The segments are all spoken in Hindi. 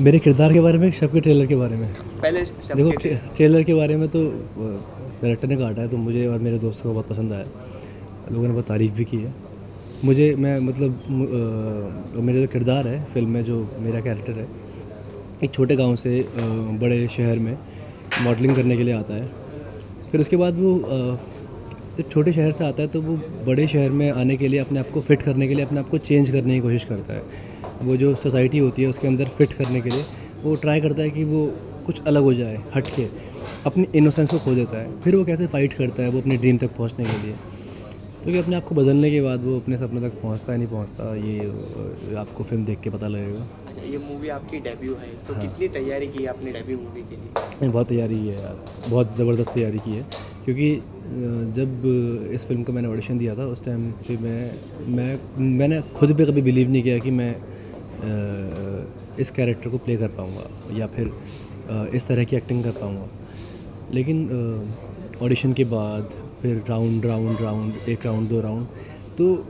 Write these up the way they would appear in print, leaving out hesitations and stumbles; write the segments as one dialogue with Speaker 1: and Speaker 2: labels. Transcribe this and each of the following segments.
Speaker 1: मेरे किरदार के बारे में, शब के ट्रेलर के बारे में?
Speaker 2: पहले
Speaker 1: देखो ट्रेलर के बारे में तो डायरेक्टर ने काटा है, तो मुझे और मेरे दोस्तों को बहुत पसंद आया, लोगों ने बहुत तारीफ़ भी की है। मुझे मैं मतलब मेरा जो किरदार है फिल्म में, जो मेरा कैरेक्टर है, एक छोटे गांव से बड़े शहर में मॉडलिंग करने के लिए आता है। फिर उसके बाद वो जब छोटे शहर से आता है तो वो बड़े शहर में आने के लिए, अपने आप को फ़िट करने के लिए, अपने आप को चेंज करने की कोशिश करता है। वो जो सोसाइटी होती है उसके अंदर फ़िट करने के लिए वो ट्राई करता है कि वो कुछ अलग हो जाए, हट के अपनी इनोसेंस को खो देता है। फिर वो कैसे फ़ाइट करता है वो अपने ड्रीम तक पहुंचने के लिए, क्योंकि अपने आप को बदलने के बाद वो अपने सपने तक पहुंचता है नहीं पहुंचता, ये आपको फिल्म देख के पता लगेगा।
Speaker 2: अच्छा, ये मूवी आपकी डेब्यू है, तो
Speaker 1: हाँ।
Speaker 2: कितनी तैयारी की आपने डेब्यू मूवी के लिए?
Speaker 1: नहीं, बहुत तैयारी की है यार, बहुत ज़बरदस्त तैयारी की है। क्योंकि जब इस फिल्म का मैंने ऑडिशन दिया था उस टाइम पे मैंने खुद पे कभी बिलीव नहीं किया कि मैं इस कैरेक्टर को प्ले कर पाऊँगा या फिर इस तरह की एक्टिंग कर पाऊँगा। लेकिन ऑडिशन के बाद फिर राउंड राउंड राउंड, एक राउंड, 2 राउंड, तो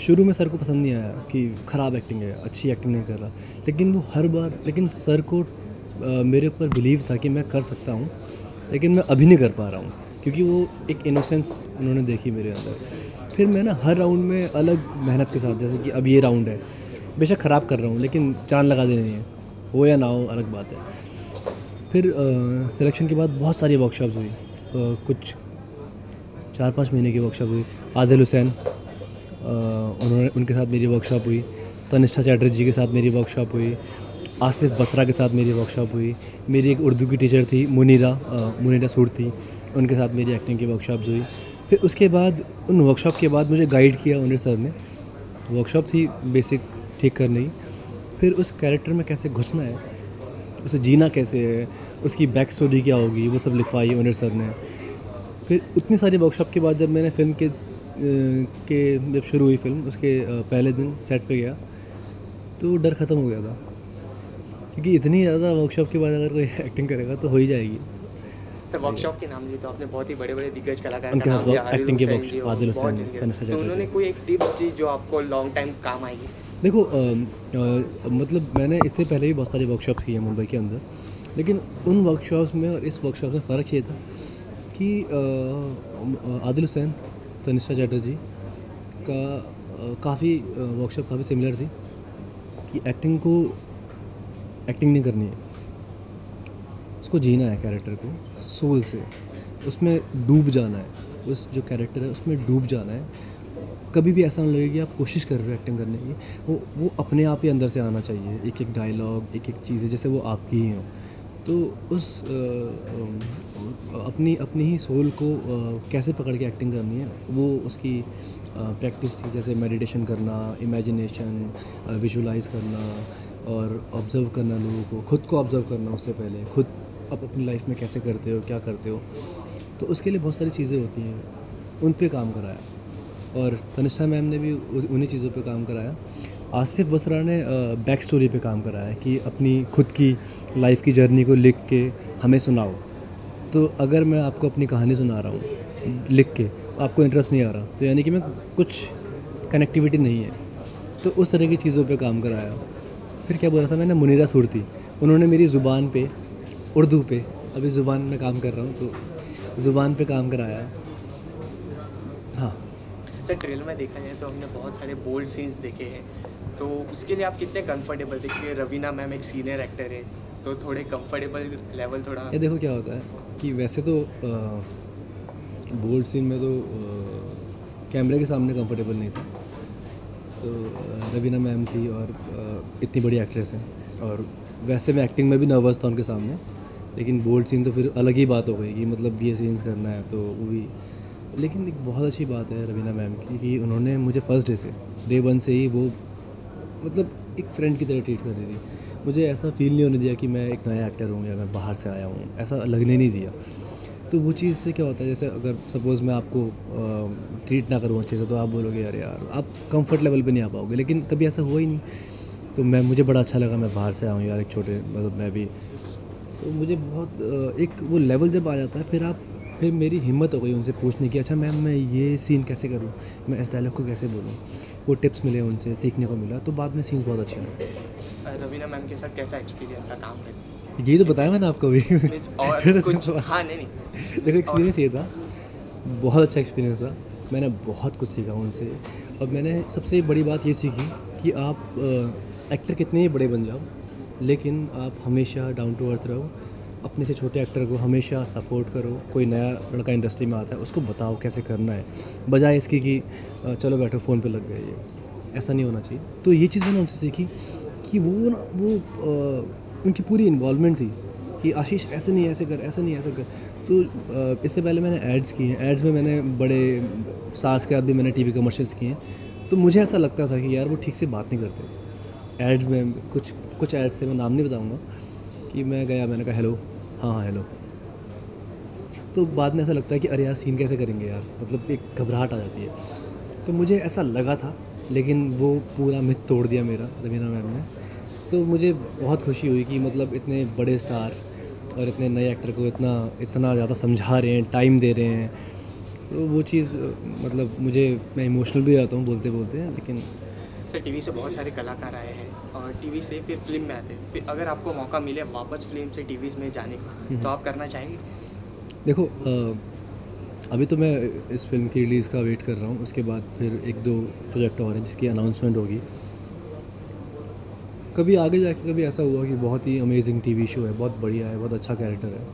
Speaker 1: शुरू में सर को पसंद नहीं आया कि ख़राब एक्टिंग है, अच्छी एक्टिंग नहीं कर रहा। लेकिन वो हर बार, लेकिन सर को मेरे ऊपर बिलीव था कि मैं कर सकता हूँ, लेकिन मैं अभी नहीं कर पा रहा हूँ, क्योंकि वो एक इनोसेंस उन्होंने देखी मेरे अंदर। फिर मैं ना हर राउंड में अलग मेहनत के साथ, जैसे कि अब ये राउंड है, बेशक ख़राब कर रहा हूँ लेकिन जान लगा देनी है, हो या ना हो अलग बात है। फिर सिलेक्शन के बाद बहुत सारी वर्कशॉप्स हुई, कुछ 4-5 महीने की वर्कशॉप हुई। आदिल हुसैन, उनके साथ मेरी वर्कशॉप हुई। तनिष्ठा चैटर्जी के साथ मेरी वर्कशॉप हुई। आसिफ बसरा के साथ मेरी वर्कशॉप हुई। मेरी एक उर्दू की टीचर थी मुनीरा सूरती, उनके साथ मेरी एक्टिंग की वर्कशॉप्स हुई। फिर उसके बाद उन वर्कशॉप के बाद मुझे गाइड किया उन्नीर सर ने। वर्कशॉप थी बेसिक ठीक करने की। फिर उस कैरेक्टर में कैसे घुसना है, उसे जीना कैसे है, उसकी बैक स्टोरी क्या होगी, वो सब लिखवाई उन्नीर सर ने। फिर उतनी सारी वर्कशॉप के बाद जब मैंने फिल्म जब शुरू हुई फिल्म, उसके पहले दिन सेट पे गया तो डर ख़त्म हो गया था, क्योंकि इतनी ज़्यादा वर्कशॉप के बाद अगर कोई एक्टिंग करेगा तो हो ही जाएगी।
Speaker 2: सर, वर्कशॉप के नाम लिए तो आपने बहुत ही बड़े बड़े दिग्गज कलाकार
Speaker 1: उनके
Speaker 2: का
Speaker 1: साथ
Speaker 2: नाम लिया,
Speaker 1: एक्टिंग के
Speaker 2: आदिल हुसैन जी हो,
Speaker 1: आदिल
Speaker 2: बहुत
Speaker 1: हुसैन,
Speaker 2: जन
Speaker 1: तनिष्ठा
Speaker 2: तो उन्होंने
Speaker 1: चैटर्जी।
Speaker 2: कोई एक टिप्स दी जो आपको लॉन्ग टाइम काम आएगी?
Speaker 1: देखो मतलब मैंने इससे पहले भी बहुत सारी वर्कशॉप्स की हैं मुंबई के अंदर, लेकिन उन वर्कशॉप्स में और इस वर्कशॉप में फ़र्क ये था कि आदिल हुसैन, तनिष्ठा चैटर्जी का काफ़ी वर्कशॉप काफ़ी सिमिलर थी कि एक्टिंग नहीं करनी है, उसको जीना है कैरेक्टर को सोल से, उसमें डूब जाना है, उस जो कैरेक्टर है उसमें डूब जाना है। कभी भी ऐसा नहीं लगे कि आप कोशिश कर रहे हो एक्टिंग करने की, वो अपने आप ही अंदर से आना चाहिए। एक एक डायलॉग, एक एक चीज़ें जैसे वो आपकी ही हो। तो उस अपनी ही सोल को कैसे पकड़ के एक्टिंग करनी है, वो उसकी प्रैक्टिस थी। जैसे मेडिटेशन करना, इमेजिनेशन, विजुलाइज करना और ऑब्ज़र्व करना लोगों को, खुद को ऑब्ज़र्व करना उससे पहले, खुद आप अपनी लाइफ में कैसे करते हो, क्या करते हो। तो उसके लिए बहुत सारी चीज़ें होती हैं, उन पे काम कराया। और तनिष्ठा मैम ने भी उन्हीं चीज़ों पे काम कराया। आसिफ बसरा ने बैक स्टोरी पे काम कराया कि अपनी खुद की लाइफ की जर्नी को लिख के हमें सुनाओ। तो अगर मैं आपको अपनी कहानी सुना रहा हूँ लिख के, आपको इंटरेस्ट नहीं आ रहा, तो यानी कि मैं कुछ कनेक्टिविटी नहीं है। तो उस तरह की चीज़ों पे काम कराया। फिर क्या बोला था मैंने, मुनीरा सूरती, उन्होंने मेरी ज़ुबान पे, उर्दू पे, अभी ज़ुबान में काम कर रहा हूँ तो ज़ुबान पे काम कराया। हाँ
Speaker 2: सर, ट्रेलर में देखा जाए तो हमने बहुत सारे बोल्ड सीन्स देखे हैं, तो उसके लिए आप कितने कंफर्टेबल थे? क्योंकि रवीना मैम एक सीनियर एक्टर है, तो थोड़े कंफर्टेबल लेवल थोड़ा।
Speaker 1: ये देखो क्या होता है कि वैसे तो बोल्ड सीन में तो कैमरे के सामने कंफर्टेबल नहीं था। तो रवीना मैम थी और इतनी बड़ी एक्ट्रेस हैं, और वैसे मैं एक्टिंग में भी नर्वस था उनके सामने। लेकिन बोल्ड सीन तो फिर अलग ही बात हो गई कि मतलब ये सीन्स करना है, तो वो भी। लेकिन एक बहुत अच्छी बात है रवीना मैम की कि उन्होंने मुझे फर्स्ट डे 1 से ही वो मतलब एक फ्रेंड की तरह ट्रीट कर रही थी। मुझे ऐसा फील नहीं होने दिया कि मैं एक नया एक्टर हूँ या मैं बाहर से आया हूँ, ऐसा लगने नहीं दिया। तो वो चीज़ से क्या होता है, जैसे अगर सपोज़ मैं आपको ट्रीट ना करूँ अच्छे से, तो आप बोलोगे अरे यार आप कंफर्ट लेवल पे नहीं आ पाओगे, लेकिन कभी ऐसा हुआ ही नहीं। तो मुझे बड़ा अच्छा लगा, मैं बाहर से आया हूँ यार, एक छोटे मतलब मैं भी, तो मुझे बहुत एक वो लेवल जब आ जाता है, फिर मेरी हिम्मत हो गई उनसे पूछने की, अच्छा मैम मैं ये सीन कैसे करूँ, मैं इस डायलॉग को कैसे बोलूँ। वो टिप्स मिले उनसे, सीखने को मिला, तो बाद में सीन्स बहुत अच्छे लगे।
Speaker 2: रवीना मैम के साथ कैसा एक्सपीरियंस था काम करके?
Speaker 1: यही तो बताया मैंने आपको भी।
Speaker 2: और
Speaker 1: फिर से
Speaker 2: कुछ
Speaker 1: सवाल।
Speaker 2: हाँ, नहीं।
Speaker 1: देखो एक्सपीरियंस ये था, बहुत अच्छा एक्सपीरियंस था। मैंने बहुत कुछ सीखा उनसे, और मैंने सबसे बड़ी बात ये सीखी कि आप एक्टर कितने ही बड़े बन जाओ, लेकिन आप हमेशा डाउन टू अर्थ रहो। अपने से छोटे एक्टर को हमेशा सपोर्ट करो। कोई नया लड़का इंडस्ट्री में आता है, उसको बताओ कैसे करना है, बजाय इसकी कि चलो बैठो फ़ोन पे लग गए। ये ऐसा नहीं होना चाहिए। तो ये चीज़ मैंने उनसे सीखी कि वो उनकी पूरी इन्वॉल्वमेंट थी कि आशीष ऐसे नहीं ऐसे कर, ऐसे नहीं ऐसे कर। तो इससे पहले मैंने एड्स किए हैं, एड्स में मैंने बड़े सार्स के बाद भी मैंने टीवी कमर्शियल्स किए हैं। तो मुझे ऐसा लगता था कि यार वो ठीक से बात नहीं करते एड्स में। कुछ एड्स से मैं नाम नहीं बताऊँगा, कि मैं गया, मैंने कहा हेलो, हाँ हेलो। तो बाद में ऐसा लगता है कि अरे यार सीन कैसे करेंगे यार, मतलब एक घबराहट आ जाती है। तो मुझे ऐसा लगा था, लेकिन वो पूरा मिथ तोड़ दिया मेरा रवीना मैम ने। तो मुझे बहुत खुशी हुई कि मतलब इतने बड़े स्टार और इतने नए एक्टर को इतना ज़्यादा समझा रहे हैं, टाइम दे रहे हैं। तो वो चीज़ मतलब मैं इमोशनल भी हो जाता हूँ बोलते बोलते, लेकिन
Speaker 2: सर टीवी से बहुत सारे कलाकार आए हैं और टीवी से फिर फिल्म में आते हैं। फिर अगर आपको मौका मिले वापस फिल्म से टीवी में जाने का, तो आप करना चाहेंगे?
Speaker 1: देखो अभी तो मैं इस फिल्म की रिलीज़ का वेट कर रहा हूँ। उसके बाद फिर 1-2 प्रोजेक्ट और हैं जिसकी अनाउंसमेंट होगी। कभी आगे जाके कभी ऐसा हुआ कि बहुत ही अमेजिंग टीवी शो है, बहुत बढ़िया है, बहुत अच्छा कैरेक्टर है,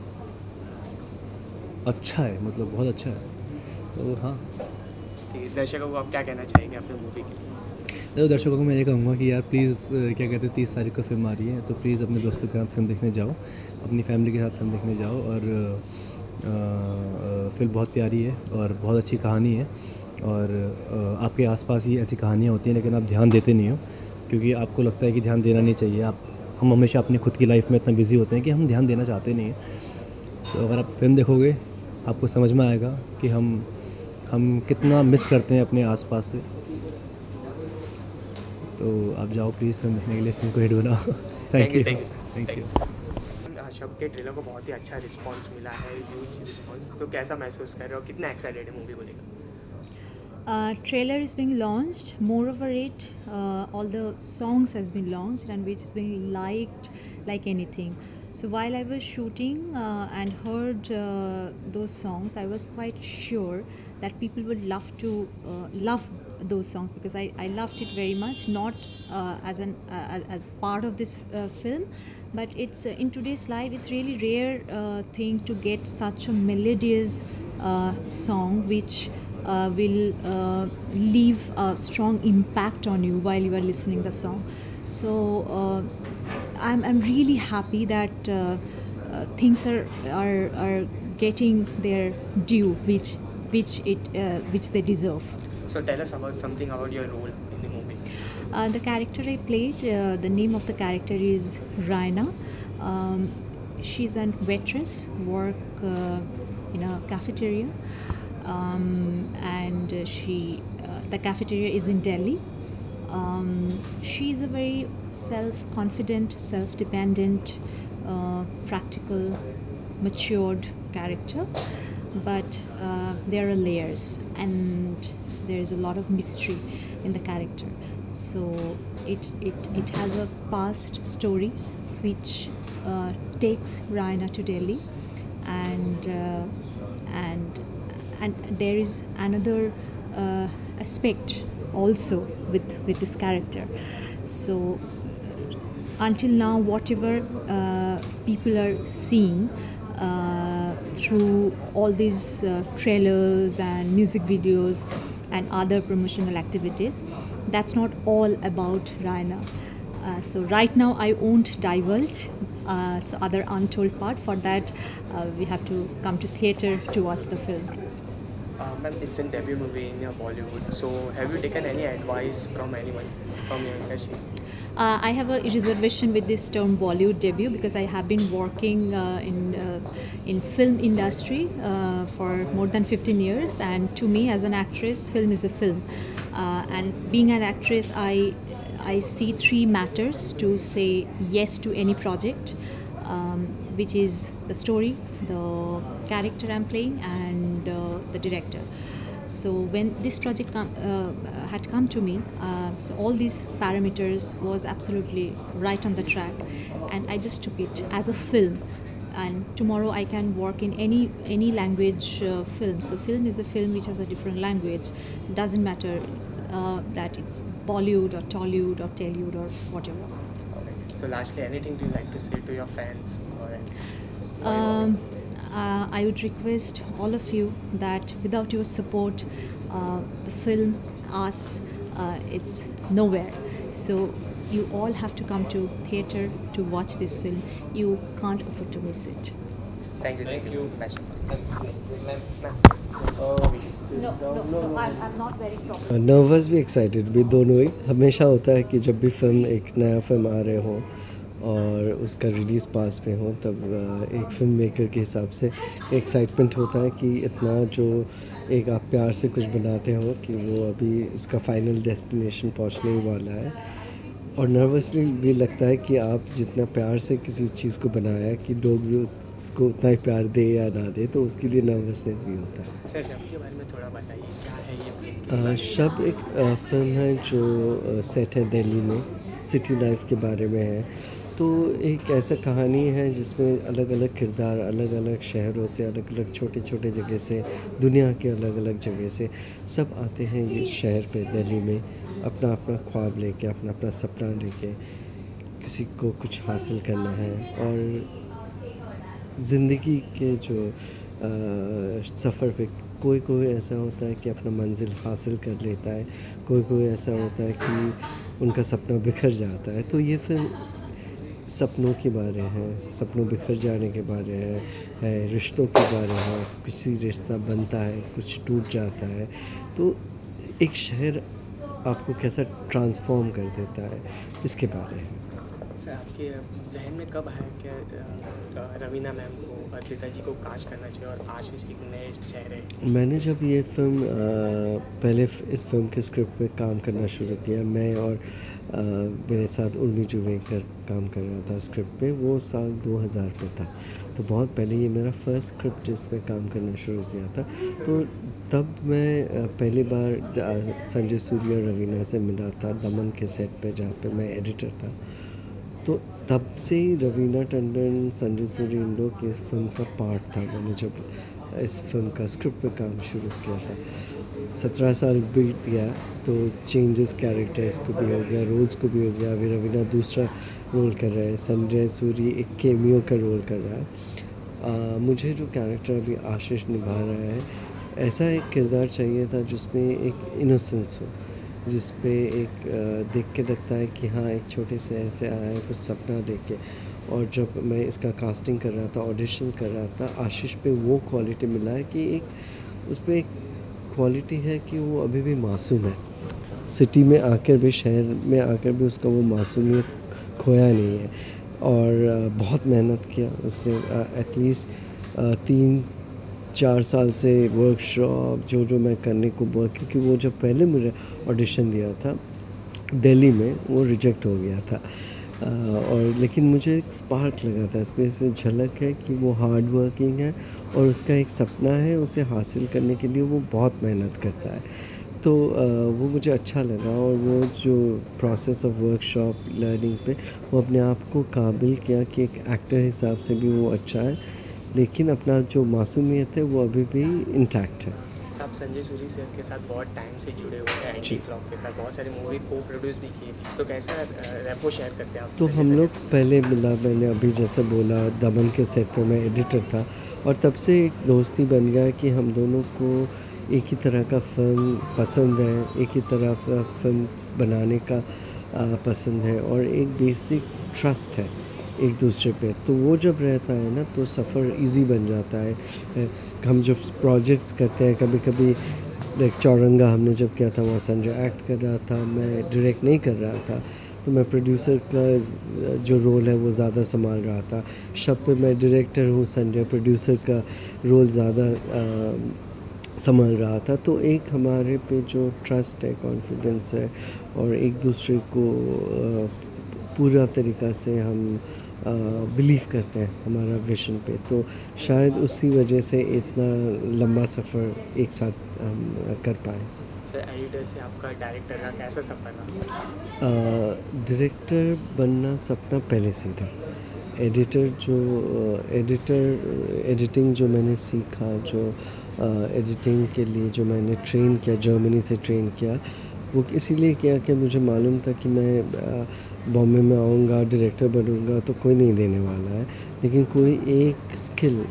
Speaker 1: अच्छा है, मतलब बहुत अच्छा है, तो हाँ।
Speaker 2: ठीक है, दर्शकों को आप क्या कहना चाहेंगे अपने मूवी के लिए?
Speaker 1: तो दर्शकों को मैं ये कहूँगा कि यार प्लीज़ क्या कहते हैं 30 तारीख को फिल्म आ रही है, तो प्लीज़ अपने दोस्तों के साथ फिल्म देखने जाओ, अपनी फैमिली के साथ फिल्म देखने जाओ। और फिल्म बहुत प्यारी है और बहुत अच्छी कहानी है। और आपके आसपास ही ऐसी कहानियाँ होती हैं, लेकिन आप ध्यान देते नहीं हो, क्योंकि आपको लगता है कि ध्यान देना नहीं चाहिए। हम हमेशा अपनी खुद की लाइफ में इतना बिजी होते हैं कि हम ध्यान देना चाहते नहीं हैं। तो अगर आप फिल्म देखोगे, आपको समझ में आएगा कि हम कितना मिस करते हैं अपने आसपास से। तो आप जाओ प्लीज़ फिल्म देखने के लिए, फिल्म को हिट बनाओ। Thank you.
Speaker 2: Thank you. शब के ट्रेलर को बहुत ही अच्छा रिस्पांस मिला है, ह्यूज रिस्पांस। तो कैसा महसूस कर रहे हो, कितना एक्साइटेड है मूवी को लेकर?
Speaker 3: Trailer is being launched. Moreover, all the songs has been launched and which is being liked like anything. So while I was shooting and heard those songs, I was quite sure that people would love those songs, because I loved it very much. Not as part of this film, but it's in today's life it's really rare thing to get such a melodious song which will leave a strong impact on you while you are listening the song. So I'm really happy that things are getting their due, which they deserve.
Speaker 2: So tell us something about your role in the movie.
Speaker 3: The character I played, the name of the character is Raina. She's a waitress, work in a cafeteria. And the cafeteria is in Delhi. She's a very self-confident, self-dependent, practical, matured character, but there are layers and there is a lot of mystery in the character. So it has a past story which takes Raina to Delhi, and there is another aspect also with this character. So until now, whatever people are seeing through all these trailers and music videos and other promotional activities, that's not all about Raina. So right now I won't divulge so other untold part. For that we have to come to theatre to watch the film.
Speaker 2: Ma'am, it's a debut movie in Bollywood. So have you taken any advice from anyone from your industry?
Speaker 3: I have a reservation with this term Bollywood debut, because I have been working in film industry for more than 15 years, and to me as an actress, film is a film. And being an actress, I see three matters to say yes to any project, which is the story, the character I'm playing, and the director. So when this project had come to me, so all these parameters was absolutely right on the track, and I just took it as a film. And tomorrow I can work in any language film. So film is a film which has a different language. Doesn't matter that it's Bollywood or Tollywood or Tellywood or whatever.
Speaker 2: Okay. So lastly, anything do you like to say to your fans?
Speaker 3: I would request all of you that without your support, the film, us, it's nowhere. So you all have to come to theatre to watch this film. You can't afford to miss it.
Speaker 2: Thank you.
Speaker 3: I'm not very proper.
Speaker 4: Nervous भी एक्साइटेड भी दोनों ही हमेशा होता है कि जब भी फिल्म एक नया फिल्म आ रहे हो और उसका रिलीज़ पास में हो तब एक फिल्म मेकर के हिसाब से एक्साइटमेंट होता है कि इतना जो एक आप प्यार से कुछ बनाते हो कि वो अभी उसका फाइनल डेस्टिनेशन पहुंचने ही वाला है, और नर्वसली भी लगता है कि आप जितना प्यार से किसी चीज़ को बनाया है कि लोग भी उसको उतना ही प्यार दे या ना दे, तो उसके लिए नर्वसनेस भी होता है।
Speaker 2: सर शब के बारे में थोड़ा बताइए, क्या है ये फिल्म?
Speaker 4: शब एक फिल्म है जो सेट है दिल्ली में, सिटी लाइफ के बारे में है। तो एक ऐसा कहानी है जिसमें अलग अलग किरदार अलग अलग शहरों से, अलग अलग छोटे छोटे जगह से, दुनिया के अलग अलग जगह से सब आते हैं इस शहर पे दिल्ली में, अपना अपना ख्वाब लेके, अपना अपना सपना लेके, किसी को कुछ हासिल करना है। और ज़िंदगी के जो सफ़र पे कोई कोई ऐसा होता है कि अपना मंजिल हासिल कर लेता है, कोई कोई ऐसा होता है कि उनका सपना बिखर जाता है। तो ये फिल्म सपनों के बारे हैं, सपनों बिखर जाने के बारे है रिश्तों के बारे है, किसी रिश्ता बनता है, कुछ टूट जाता है, तो एक शहर आपको कैसा ट्रांसफॉर्म कर देता है, इसके बारे है।
Speaker 2: सर आपके जहन में कब आया कि रवीना मैम को, अर्पिता जी को कास्ट करना चाहिए और आशीष एक नए चेहरे?
Speaker 4: मैंने जब ये फिल्म पहले इस फिल्म के स्क्रिप्ट पे काम करना शुरू किया, मैं और मेरे साथ उर्मी जुवेकर काम कर रहा था स्क्रिप्ट पे, वो साल 2000 पे था। तो बहुत पहले ये मेरा फर्स्ट स्क्रिप्ट जिसमें काम करना शुरू किया था। तो तब मैं पहली बार संजय सूरी और रवीना से मिला था दमन के सेट पे, जहाँ पे मैं एडिटर था। तो तब से ही रवीना टंडन, संजय सूरी इन लोग की फिल्म का पार्ट था। मैंने जब इस फिल्म का स्क्रिप्ट पे काम शुरू किया था, 17 साल बीत गया, तो चेंजेस कैरेक्टर्स को भी हो गया, रोल्स को भी हो गया। अभी रवीना दूसरा रोल कर रहा है, संजय सूरी एक केमियो का रोल कर रहा है। मुझे जो कैरेक्टर अभी आशीष निभा रहा है, ऐसा एक किरदार चाहिए था जिसमें एक इनोसेंस हो, जिस पे एक देख के लगता है कि हाँ एक छोटे शहर से आया है कुछ सपना लेके। और जब मैं इसका कास्टिंग कर रहा था, ऑडिशन कर रहा था, आशीष पे वो क्वालिटी मिला है कि एक उस पर एक क्वालिटी है कि वो अभी भी मासूम है। सिटी में आकर भी, शहर में आकर भी उसका वो मासूमियत खोया नहीं है। और बहुत मेहनत किया उसने, एटलीस्ट 3-4 साल से वर्कशॉप जो मैं करने को बोला, क्योंकि वो जब पहले मुझे ऑडिशन दिया था दिल्ली में, वो रिजेक्ट हो गया था। और लेकिन मुझे एक स्पार्क लगा था, इसमें से झलक है कि वो हार्ड वर्किंग है और उसका एक सपना है, उसे हासिल करने के लिए वो बहुत मेहनत करता है। तो वो मुझे अच्छा लगा, और वो जो प्रोसेस ऑफ वर्कशॉप लर्निंग पे वो अपने आप को काबिल किया कि एक एक्टर हिसाब से भी वो अच्छा है, लेकिन अपना जो मासूमियत है वो अभी भी इंटैक्ट है।
Speaker 2: आप संजय सूरी सर के साथ बहुत टाइम से जुड़े हुए हैं, एंटी क्लॉक के साथ बहुत सारी मूवी को प्रोड्यूस भी किए, तो कैसा रेपो शेयर करते हैं आप?
Speaker 4: तो हम लोग पहले मिला, मैंने अभी जैसे बोला दमन के सेट पे मैं एडिटर था, और तब से एक दोस्ती बन गया कि हम दोनों को एक ही तरह का फिल्म पसंद है, एक ही तरह का फिल्म बनाने का पसंद है, और एक बेसिक ट्रस्ट है एक दूसरे पे। तो वो जब रहता है ना तो सफ़र इजी बन जाता है। हम जब प्रोजेक्ट्स करते हैं, कभी कभी लाइक चौरंगा हमने जब किया था, वहाँ संजय एक्ट कर रहा था, मैं डायरेक्ट नहीं कर रहा था, तो मैं प्रोड्यूसर का जो रोल है वो ज़्यादा संभाल रहा था। शब पे मैं डायरेक्टर हूँ, संजय प्रोड्यूसर का रोल ज़्यादा संभाल रहा था। तो एक हमारे पे जो ट्रस्ट है, कॉन्फिडेंस है, और एक दूसरे को पूरा तरीक़ा से हम बिलीव करते हैं हमारा विजन पे, तो शायद उसी वजह से इतना लंबा सफ़र एक साथ हम कर पाए।
Speaker 2: सर एडिटर से आपका डायरेक्टर का कैसा सफ़र रहा?
Speaker 4: डायरेक्टर बनना सपना पहले से था। एडिटिंग जो मैंने सीखा, जो एडिटिंग के लिए जो मैंने ट्रेन किया, जर्मनी से ट्रेन किया, वो इसीलिए किया कि मुझे मालूम था कि मैं बॉम्बे में आऊँगा, डायरेक्टर बनूँगा तो कोई नहीं देने वाला है, लेकिन कोई एक स्किल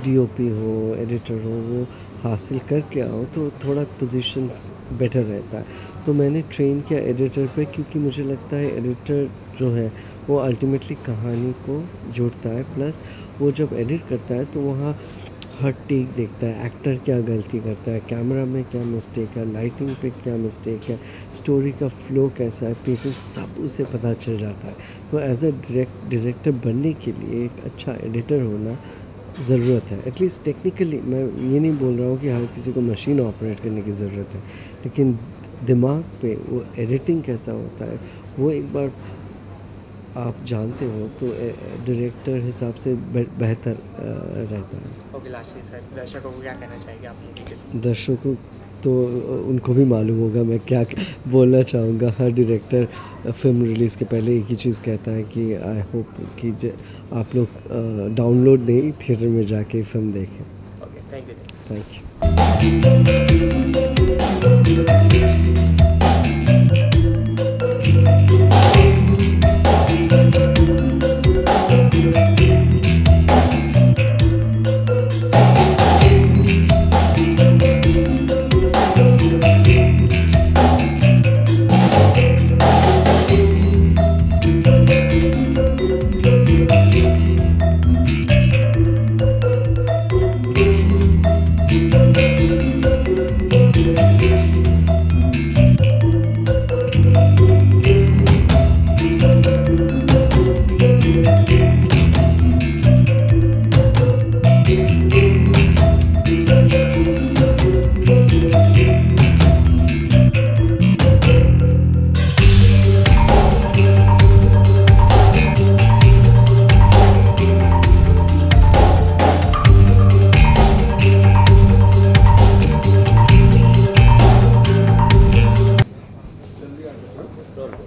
Speaker 4: डीओपी हो, एडिटर हो, वो हासिल करके आओ तो थोड़ा पोजीशंस बेटर रहता है। तो मैंने ट्रेन किया एडिटर पे, क्योंकि मुझे लगता है एडिटर जो है वो अल्टीमेटली कहानी को जोड़ता है, प्लस वो जब एडिट करता है तो वहाँ हर टेक देखता है, एक्टर क्या गलती करता है, कैमरा में क्या मिस्टेक है, लाइटिंग पे क्या मिस्टेक है, स्टोरी का फ्लो कैसा है, पेसिंग, सब उसे पता चल जाता है। तो एज ए डायरेक्टर बनने के लिए एक अच्छा एडिटर होना ज़रूरत है। एटलीस्ट टेक्निकली, मैं ये नहीं बोल रहा हूँ कि हर किसी को मशीन ऑपरेट करने की ज़रूरत है, लेकिन दिमाग पे वो एडिटिंग कैसा होता है वो एक बार आप जानते हो तो डायरेक्टर हिसाब से बेहतर रहता है।
Speaker 2: ओके, लास्ट सर दर्शकों को क्या कहना चाहेंगे आप मूवी के?
Speaker 4: दर्शकों तो उनको भी मालूम होगा मैं क्या बोलना चाहूँगा। हर डायरेक्टर फिल्म रिलीज़ के पहले एक ही चीज़ कहता है कि आई होप कि आप लोग डाउनलोड नहीं, थिएटर में जाके फिल्म देखें।
Speaker 2: Okay, thank you.
Speaker 4: Thank you.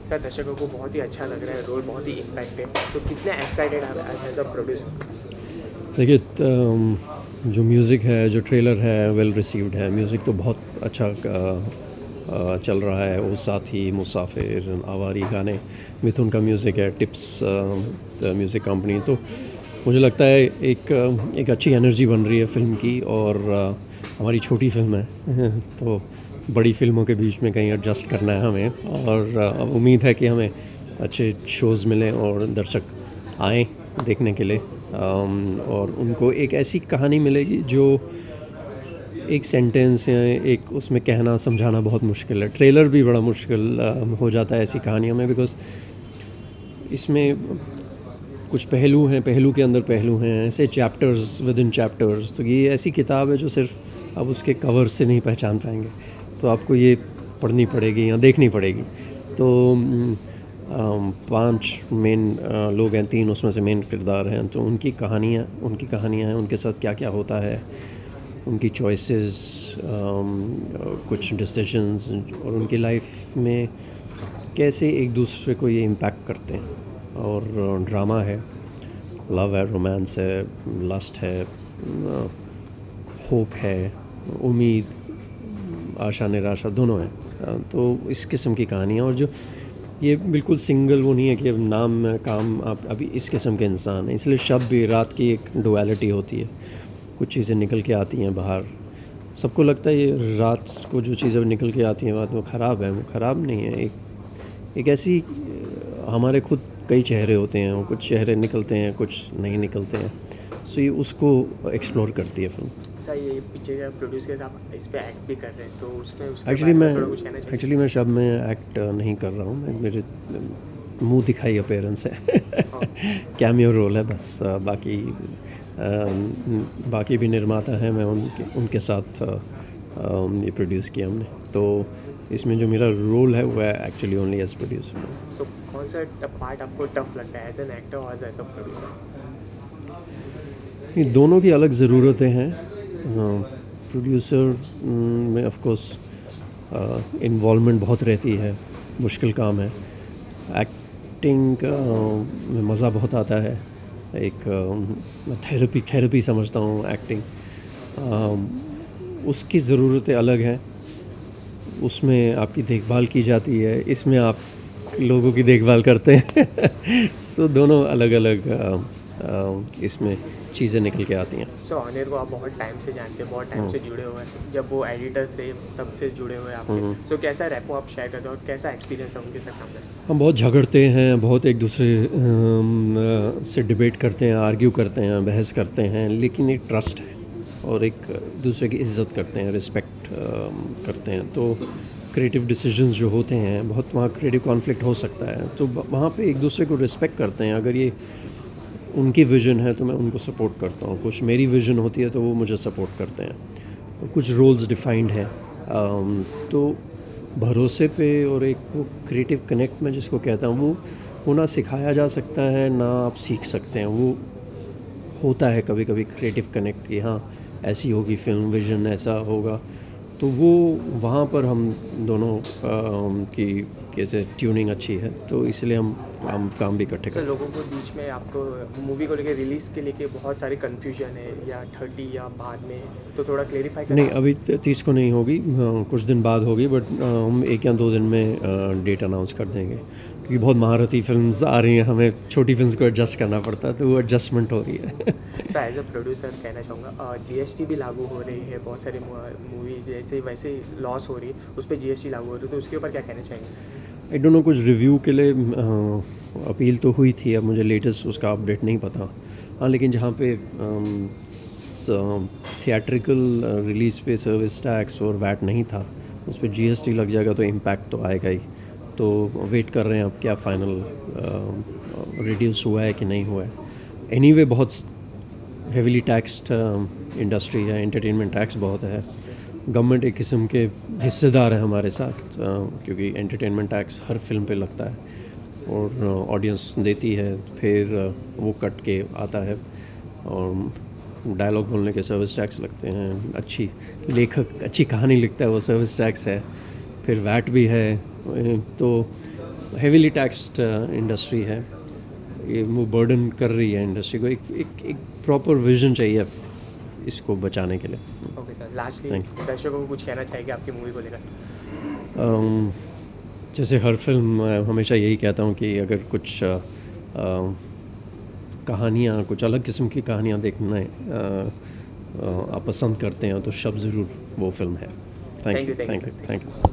Speaker 2: Sir दर्शकों को बहुत ही अच्छा लग रहा है, रोल बहुत ही इम्पैक्ट है, तो कितने एक्साइटेड आप एज अ प्रोड्यूसर?
Speaker 5: देखिए, जो म्यूज़िक है, जो ट्रेलर है, वेल रिसीव्ड है। म्यूज़िक तो बहुत अच्छा चल रहा है। वो साथी, मुसाफिर, आवारी गाने, मिथुन का म्यूज़िक है, टिप्स म्यूज़िक कंपनी। तो मुझे लगता है एक अच्छी एनर्जी बन रही है फ़िल्म की, और हमारी छोटी फिल्म है तो बड़ी फिल्मों के बीच में कहीं एडजस्ट करना है हमें, और उम्मीद है कि हमें अच्छे शोज़ मिलें और दर्शक आएँ देखने के लिए, और उनको एक ऐसी कहानी मिलेगी जो एक सेंटेंस या एक उसमें कहना समझाना बहुत मुश्किल है। ट्रेलर भी बड़ा मुश्किल हो जाता है ऐसी कहानियों में, बिकॉज़ इसमें कुछ पहलू हैं, पहलू के अंदर पहलू हैं, ऐसे चैप्टर्स विद इन चैप्टर्स। तो ये ऐसी किताब है जो सिर्फ आप उसके कवर से नहीं पहचान पाएंगे, तो आपको ये पढ़नी पड़ेगी या देखनी पड़ेगी। तो 5 मेन लोग हैं, 3 उसमें से मेन किरदार हैं, तो उनकी कहानियाँ हैं, उनके साथ क्या क्या होता है, उनकी चॉइसेस, कुछ डिसीजंस, और उनकी लाइफ में कैसे एक दूसरे को ये इम्पैक्ट करते हैं। और ड्रामा है, लव है, रोमांस है, लस्ट है, होप है, उम्मीद, आशा निराशा, दोनों हैं। तो इस किस्म की कहानियाँ, और जो ये बिल्कुल सिंगल वो नहीं है कि नाम में काम आप अभी इस किस्म के इंसान हैं, इसलिए शब भी रात की एक डुअलिटी होती है। कुछ चीज़ें निकल के आती हैं बाहर, सबको लगता है ये रात को जो चीज़ें निकल के आती हैं बात वो ख़राब है, वो ख़राब नहीं है। एक ऐसी हमारे खुद कई चेहरे होते हैं, वो कुछ चेहरे निकलते हैं, कुछ नहीं निकलते हैं। सो ये उसको एक्सप्लोर करती है फिल्म।
Speaker 2: सर ये पिक्चर का प्रोड्यूसर आप इस पे एक्ट भी कर रहे हैं, तो उसमें उसके
Speaker 5: एक्चुअली
Speaker 2: बारे में थोड़ा कुछ कहना चाहिए?
Speaker 5: एक्चुअली मैं शब में एक्ट नहीं कर रहा हूँ, मैं मेरे मुंह दिखाई अपीयरेंस है कैमियो रोल है बस। बाकी भी निर्माता हैं, मैं उनके साथ ये प्रोड्यूस किया हमने। तो इसमें जो मेरा रोल है वो है एक्चुअली ओनली एज प्रोड्यूसर।
Speaker 2: सो कौन सा पार्ट आपको टफ लगता है एज एन एक्टर और एज अ प्रोड्यूसर?
Speaker 5: ये दोनों की अलग ज़रूरतें हैं। प्रोड्यूसर में ऑफ कोर्स इन्वॉल्वमेंट बहुत रहती है, मुश्किल काम है। एक्टिंग में मज़ा बहुत आता है, एक थेरेपी समझता हूँ एक्टिंग। उसकी ज़रूरतें अलग हैं, उसमें आपकी देखभाल की जाती है, इसमें आप लोगों की देखभाल करते हैं। सो दोनों अलग अलग इसमें चीज़ें निकल के आती हैं।
Speaker 2: सो ऑनियर को आप बहुत टाइम से जानते हैं, बहुत टाइम से जुड़े हुए हैं, जब वो एडिटर से तब से जुड़े हुए हैं आपके। सो कैसा रैपो आप शेयर करते हो और कैसा एक्सपीरियंस है उनके साथ काम करने?
Speaker 5: हम बहुत झगड़ते हैं, बहुत एक दूसरे से डिबेट करते हैं, आर्ग्यू करते हैं, बहस करते हैं, लेकिन एक ट्रस्ट है और एक दूसरे की इज्जत करते हैं, रिस्पेक्ट करते हैं। तो क्रिएटिव डिसीजंस जो होते हैं, बहुत वहाँ क्रिएटिव कॉन्फ्लिक्ट हो सकता है, तो वहाँ पे एक दूसरे को रिस्पेक्ट करते हैं। अगर ये उनकी विज़न है तो मैं उनको सपोर्ट करता हूँ, कुछ मेरी विज़न होती है तो वो मुझे सपोर्ट करते हैं। तो कुछ रोल्स डिफाइंड हैं, तो भरोसे पे और एक वो क्रिएटिव कनेक्ट में जिसको कहता हूँ, वो ना सिखाया जा सकता है ना आप सीख सकते हैं। वो होता है कभी कभी क्रिएटिव कनेक्ट कि हाँ ऐसी होगी फिल्म, विज़न ऐसा होगा, तो वो वहाँ पर हम दोनों की कैसे ट्यूनिंग अच्छी है, तो इसलिए हम काम भी इकट्ठे करते हैं।
Speaker 2: लोगों को बीच में आपको मूवी को लेके रिलीज़ के लेके बहुत सारी कन्फ्यूजन है, या 30 या बाद में, तो थोड़ा क्लेरिफाई करें।
Speaker 5: नहीं, अभी 30 को नहीं होगी, कुछ दिन बाद होगी, बट हम 1 या 2 दिन में डेट अनाउंस कर देंगे, क्योंकि बहुत महारती फिल्म्स आ रही हैं, हमें छोटी फिल्म्स को एडजस्ट करना पड़ता है, तो वो एडजस्टमेंट हो रही है।
Speaker 2: सर एज अ प्रोड्यूसर कहना चाहूँगा, GST भी लागू हो रही है, बहुत सारी मूवी जैसे वैसे लॉस हो रही है, उस पर GST लागू हो रही है, तो उसके ऊपर क्या कहना चाहेंगे?
Speaker 5: आई डोंट नो, कुछ रिव्यू के लिए अपील तो हुई थी, अब मुझे लेटेस्ट उसका अपडेट नहीं पता। हाँ, लेकिन जहाँ पे थिएट्रिकल रिलीज़ पे सर्विस टैक्स और वैट नहीं था, उस पर GST लग जाएगा, तो इम्पैक्ट तो आएगा ही। तो वेट कर रहे हैं अब क्या फ़ाइनल रिड्यूस हुआ है कि नहीं हुआ है। एनीवे बहुत हेविली टैक्स्ड इंडस्ट्री है, एंटरटेनमेंट टैक्स बहुत है। गवर्नमेंट एक किस्म के हिस्सेदार है हमारे साथ, क्योंकि एंटरटेनमेंट टैक्स हर फिल्म पे लगता है और ऑडियंस देती है, फिर वो कट के आता है, और डायलॉग बोलने के सर्विस टैक्स लगते हैं, अच्छी लेखक अच्छी कहानी लिखता है वो सर्विस टैक्स है, फिर वैट भी है, तो हेविली टैक्स्ड इंडस्ट्री है। ये वो बर्डन कर रही है इंडस्ट्री को। एक प्रॉपर विजन चाहिए इसको बचाने के लिए।
Speaker 2: ओके सर, लास्टली दर्शकों को कुछ कहना चाहिए आपकी मूवी को लेकर?
Speaker 5: जैसे हर फिल्म हमेशा यही कहता हूँ कि अगर कुछ कहानियाँ, कुछ अलग किस्म की कहानियाँ देखना आप पसंद करते हैं तो शब ज़रूर वो फिल्म है। Thank you.